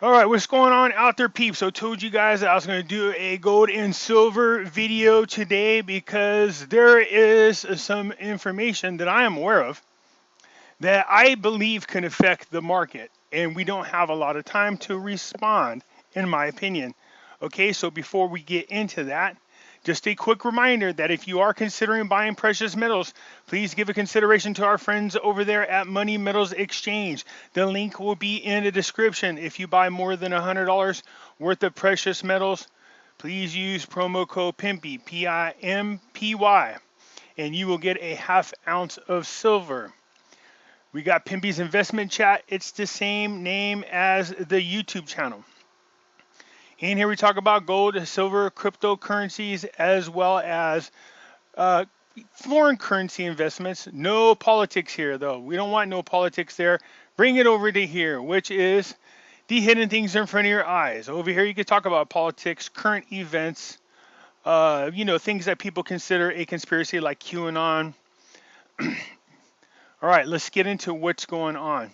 All right, what's going on out there, peeps? So I told you guys that I was going to do a gold and silver video today because there is some information that I am aware of that I believe can affect the market, and we don't have a lot of time to respond, in my opinion. Okay, so before we get into that, just a quick reminder that if you are considering buying precious metals, please give a consideration to our friends over there at Money Metals Exchange. The link will be in the description. If you buy more than $100 worth of precious metals, please use promo code Pimpy, Pimpy, and you will get a half ounce of silver. We got Pimpy's investment chat. It's the same name as the YouTube channel. In here we talk about gold, silver, cryptocurrencies, as well as uh, foreign currency investments. No politics here, though. We don't want no politics there. Bring it over to here, which is the hidden things in front of your eyes. Over here you can talk about politics, current events, things that people consider a conspiracy like QAnon. All right, let's get into what's going on.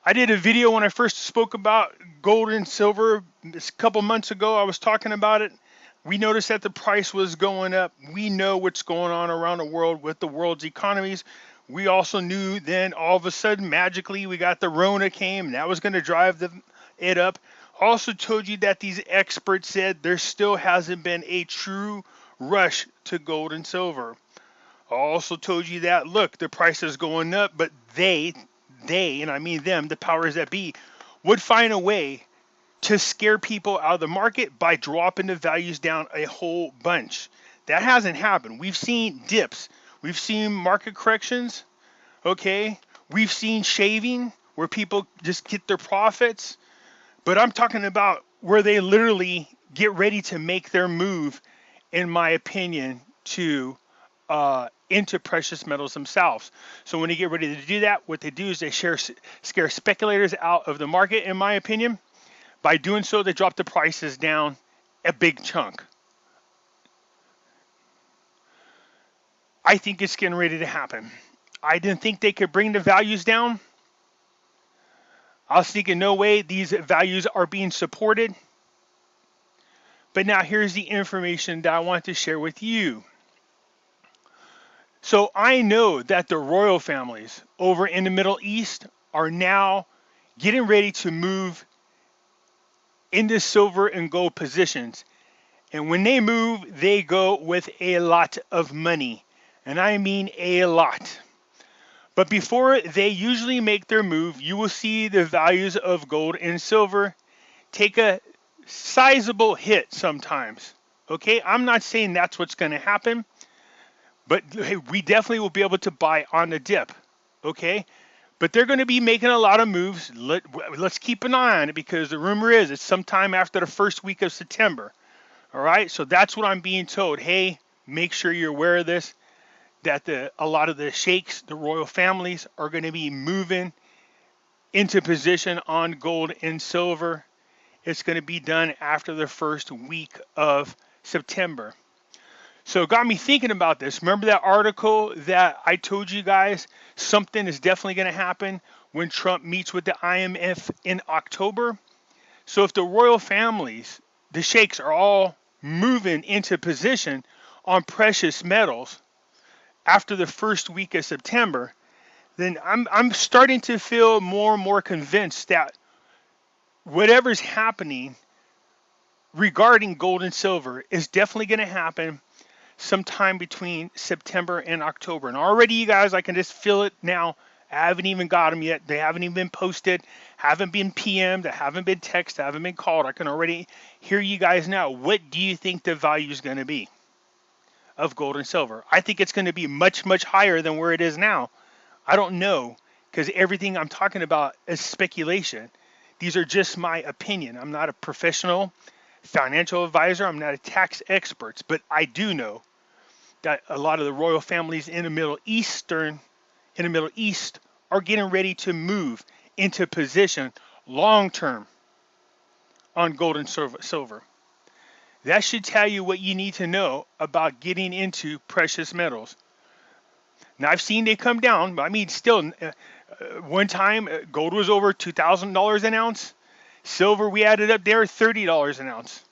I did a video when I first spoke about gold and silver a couple months ago. I was talking about it. We noticed that the price was going up. We know what's going on around the world with the world's economies. We also knew then all of a sudden, magically, we got the Rona came, and that was going to drive it up. Also told you that these experts said there still hasn't been a true rush to gold and silver. I also told you that, look, the price is going up, but and I mean them, the powers that be, would find a way to scare people out of the market by dropping the values down a whole bunch. That hasn't happened. We've seen dips. We've seen market corrections, okay? We've seen shaving where people just get their profits. But I'm talking about where they literally get ready to make their move, in my opinion, to into precious metals themselves. So when they get ready to do that, what they do is they scare speculators out of the market, in my opinion. By doing so, they drop the prices down a big chunk. I think it's getting ready to happen. I didn't think they could bring the values down. I was thinking, no way, these values are being supported. But now here's the information that I want to share with you. So I know that the royal families over in the Middle East are now getting ready to move into silver and gold positions. And when they move, they go with a lot of money. And I mean a lot. But before they usually make their move, you will see the values of gold and silver take a sizable hit sometimes. Okay, I'm not saying that's what's going to happen, but hey, we definitely will be able to buy on the dip. Okay, but they're going to be making a lot of moves. Let's keep an eye on it because the rumor is it's sometime after the first week of September. All right, so that's what I'm being told. Hey, make sure you're aware of this, that a lot of the sheikhs, the royal families, are going to be moving into position on gold and silver. It's going to be done after the first week of September. So it got me thinking about this. Remember that article that I told you guys something is definitely going to happen when Trump meets with the IMF in October? So if the royal families, the sheikhs, are all moving into position on precious metals after the first week of September, then I'm starting to feel more and more convinced that whatever's happening regarding gold and silver is definitely going to happen sometime between September and October. And already, you guys, I can just feel it now. I haven't even got them yet. They haven't even been posted, haven't been PM'd, haven't been texted, haven't been called. I can already hear you guys now. What do you think the value is going to be of gold and silver? I think it's going to be much, much higher than where it is now. I don't know, because everything I'm talking about is speculation. These are just my opinion. I'm not a professional financial advisor. I'm not a tax expert, but I do know that a lot of the royal families in the Middle East are getting ready to move into position long term on gold and silver. That should tell you what you need to know about getting into precious metals. Now, I've seen they come down, but I mean, still, one time gold was over $2,000 an ounce. Silver, we added up there, $30 an ounce.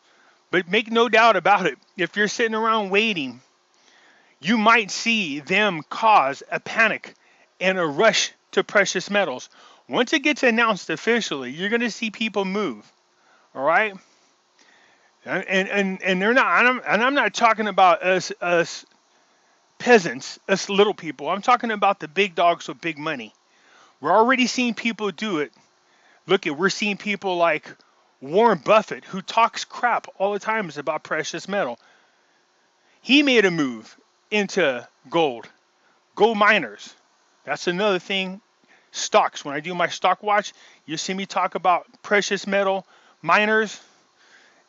But make no doubt about it, if you're sitting around waiting, you might see them cause a panic and a rush to precious metals. Once it gets announced officially, you're going to see people move. All right, and they're not. I'm not talking about us peasants, us little people. I'm talking about the big dogs with big money. We're already seeing people do it. We're seeing people like Warren Buffett, who talks crap all the time about precious metal. He made a move into gold miners. That's another thing. Stocks. When I do my stock watch, you see me talk about precious metal miners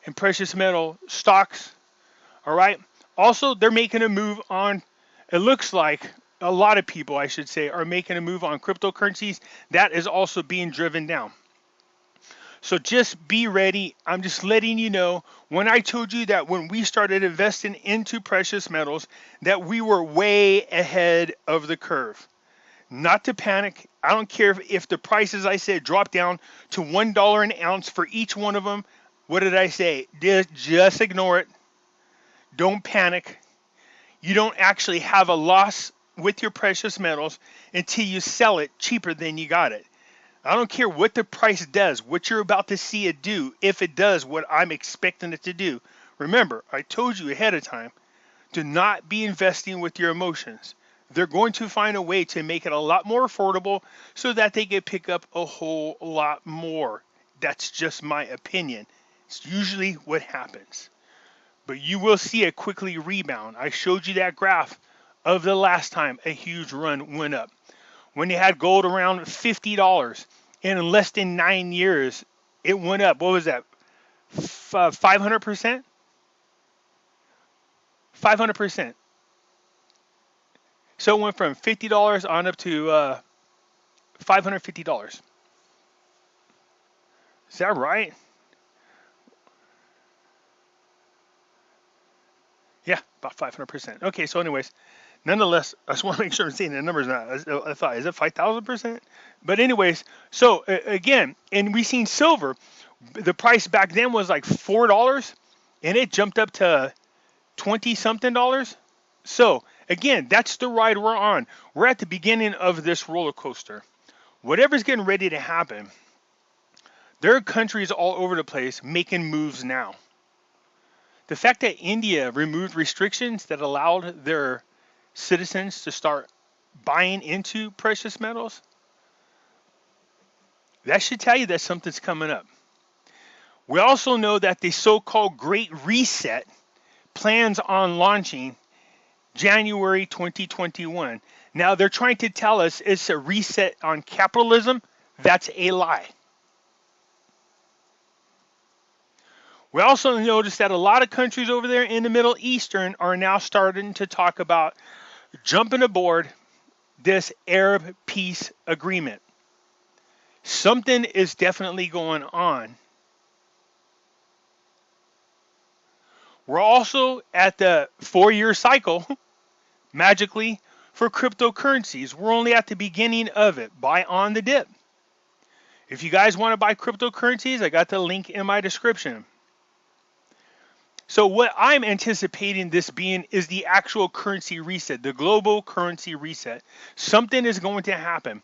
and precious metal stocks. All right. Also, they're making a move on, it looks like a lot of people, I should say, are making a move on cryptocurrencies. That is also being driven down. So just be ready. I'm just letting you know, when I told you that when we started investing into precious metals, that we were way ahead of the curve. Not to panic. I don't care if the prices, I said, drop down to $1 an ounce for each one of them. What did I say? Just ignore it. Don't panic. You don't actually have a loss with your precious metals until you sell it cheaper than you got it. I don't care what the price does, what you're about to see it do, if it does what I'm expecting it to do. Remember, I told you ahead of time, do not be investing with your emotions. They're going to find a way to make it a lot more affordable so that they can pick up a whole lot more. That's just my opinion. It's usually what happens. But you will see it quickly rebound. I showed you that graph of the last time a huge run went up. When they had gold around $50, and in less than 9 years, it went up. What was that? 500%? 500%. So it went from $50 on up to $550. Is that right? Yeah, about 500%. Okay, so anyways, nonetheless, I just want to make sure I'm saying the numbers now. I thought, is it 5,000%? But anyways, so again, and we seen silver. The price back then was like $4, and it jumped up to 20 something dollars. So again, that's the ride we're on. We're at the beginning of this roller coaster. Whatever's getting ready to happen, there are countries all over the place making moves now. The fact that India removed restrictions that allowed their citizens to start buying into precious metals, that should tell you that something's coming up. We also know that the so-called Great Reset plans on launching January 2021. Now, they're trying to tell us it's a reset on capitalism. That's a lie. We also noticed that a lot of countries over there in the Middle Eastern are now starting to talk about jumping aboard this Arab peace agreement. Something is definitely going on. We're also at the 4-year cycle, magically, for cryptocurrencies. We're only at the beginning of it. Buy on the dip. If you guys want to buy cryptocurrencies, I got the link in my description. So what I'm anticipating this being is the actual currency reset, the global currency reset. Something is going to happen.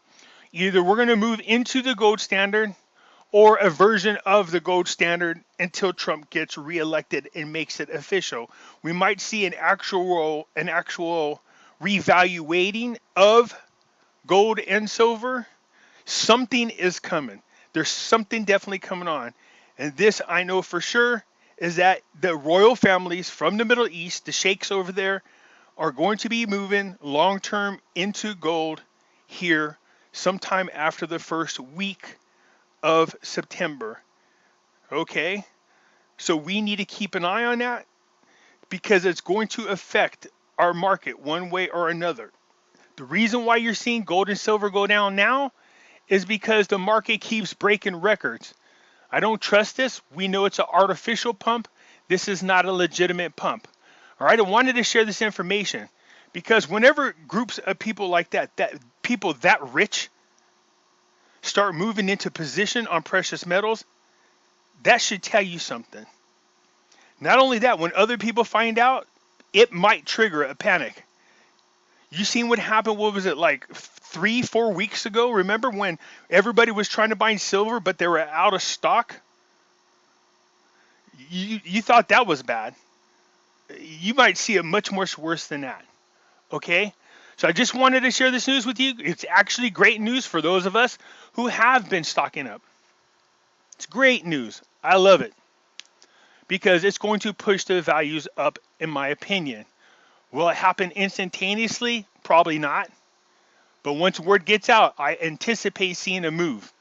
Either we're going to move into the gold standard or a version of the gold standard until Trump gets reelected and makes it official. We might see an actual revaluating of gold and silver. Something is coming. There's something definitely coming on. And this I know for sure is that the royal families from the Middle East, the sheikhs over there, are going to be moving long-term into gold here sometime after the first week of September. Okay? So we need to keep an eye on that because it's going to affect our market one way or another. The reason why you're seeing gold and silver go down now is because the market keeps breaking records. I don't trust this. We know it's an artificial pump. This is not a legitimate pump. All right, I wanted to share this information because whenever groups of people like that people that rich start moving into position on precious metals, that should tell you something. Not only that, when other people find out, it might trigger a panic. You seen what happened? What was it, like 3, 4 weeks ago? Remember when everybody was trying to buy silver, but they were out of stock? You thought that was bad. You might see it much worse than that. Okay? So I just wanted to share this news with you. It's actually great news for those of us who have been stocking up. It's great news. I love it because it's going to push the values up, in my opinion. Will it happen instantaneously? Probably not. But once word gets out, I anticipate seeing a move.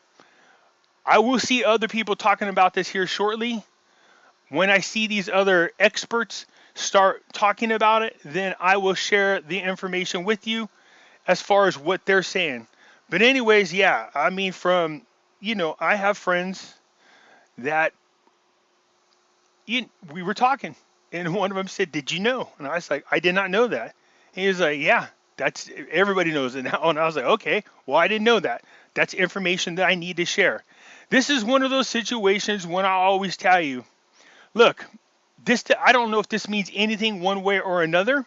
I will see other people talking about this here shortly. When I see these other experts start talking about it, then I will share the information with you as far as what they're saying. But anyways, yeah, I mean, I have friends that we were talking, and one of them said, "Did you know?" And I was like, "I did not know that." He was like, "Yeah, that's everybody knows it now." And I was like, "Okay, well, I didn't know that. That's information that I need to share." This is one of those situations when I always tell you, look, I don't know if this means anything one way or another.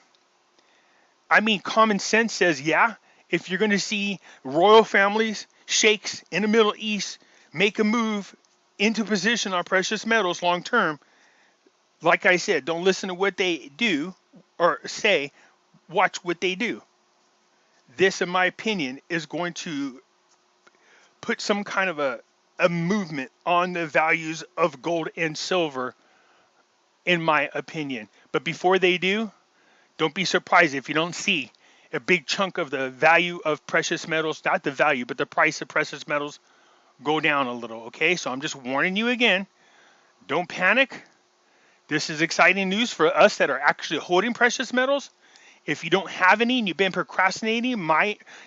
I mean, common sense says, yeah, if you're going to see royal families, sheikhs in the Middle East make a move into position on precious metals long term, like I said, don't listen to what they do or say, watch what they do. This, in my opinion, is going to put some kind of a movement on the values of gold and silver, in my opinion. But before they do, don't be surprised if you don't see a big chunk of the value of precious metals, not the value, but the price of precious metals go down a little, okay? So I'm just warning you again, don't panic. This is exciting news for us that are actually holding precious metals. If you don't have any and you've been procrastinating,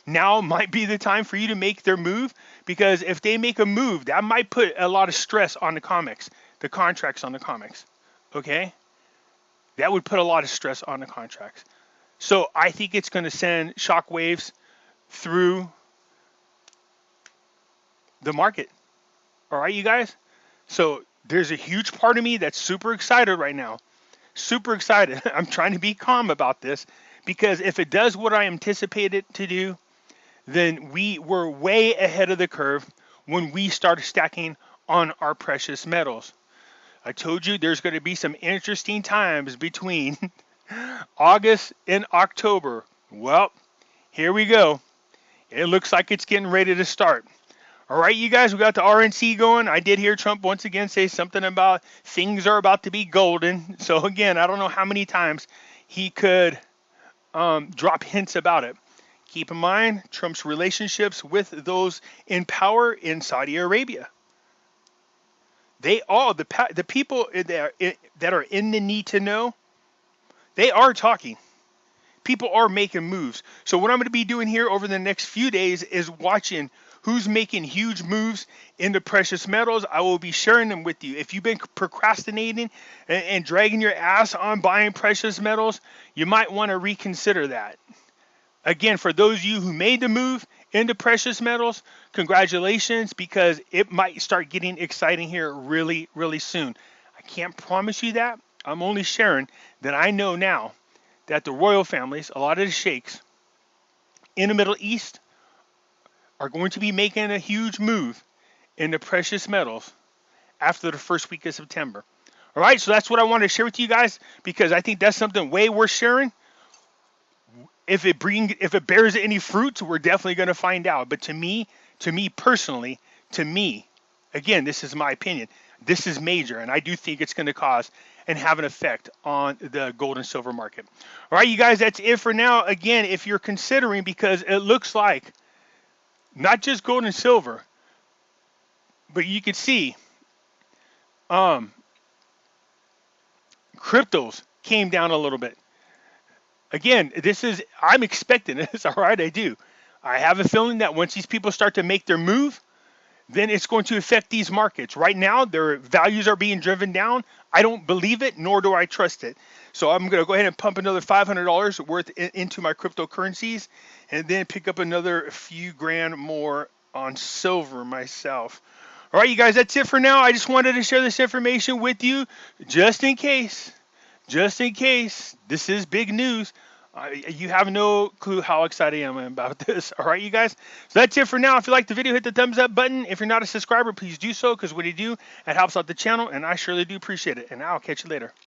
now might be the time for you to make their move, because if they make a move, that might put a lot of stress on the contracts on the comics, okay? That would put a lot of stress on the contracts. So I think it's going to send shockwaves through the market. All right, you guys? So there's a huge part of me that's super excited right now. Super excited. I'm trying to be calm about this, because if it does what I anticipated to do, then we were way ahead of the curve when we started stacking on our precious metals. I told you there's going to be some interesting times between August and October. Well, here we go. It looks like it's getting ready to start. All right, you guys, we got the RNC going. I did hear Trump once again say something about things are about to be golden. So again, I don't know how many times he could drop hints about it. Keep in mind Trump's relationships with those in power in Saudi Arabia. They all, the people that are in the need to know, they are talking. People are making moves. So what I'm going to be doing here over the next few days is watching who's making huge moves into precious metals. I will be sharing them with you. If you've been procrastinating and dragging your ass on buying precious metals, you might want to reconsider that. Again, for those of you who made the move into precious metals, congratulations, because it might start getting exciting here really, really soon. I can't promise you that. I'm only sharing that I know now that the royal families, a lot of the sheikhs in the Middle East, are going to be making a huge move into precious metals after the first week of September. All right, so that's what I wanted to share with you guys, because I think that's something way worth sharing. If it bears any fruits, we're definitely going to find out. But to me personally, again, this is my opinion, this is major, and I do think it's going to cause and have an effect on the gold and silver market. All right, you guys, that's it for now. Again, if you're considering, because it looks like not just gold and silver, but you can see cryptos came down a little bit. Again, I'm expecting this, all right, I do. I have a feeling that once these people start to make their move, then it's going to affect these markets. Right now, their values are being driven down. I don't believe it, nor do I trust it. So I'm going to go ahead and pump another $500 worth into my cryptocurrencies, and then pick up another few grand more on silver myself. All right, you guys, that's it for now. I just wanted to share this information with you just in case. Just in case. This is big news. You have no clue how excited I am about this. All right, you guys. So that's it for now. If you like the video, hit the thumbs up button. If you're not a subscriber, please do so, because when you do, it helps out the channel, and I surely do appreciate it. And I'll catch you later.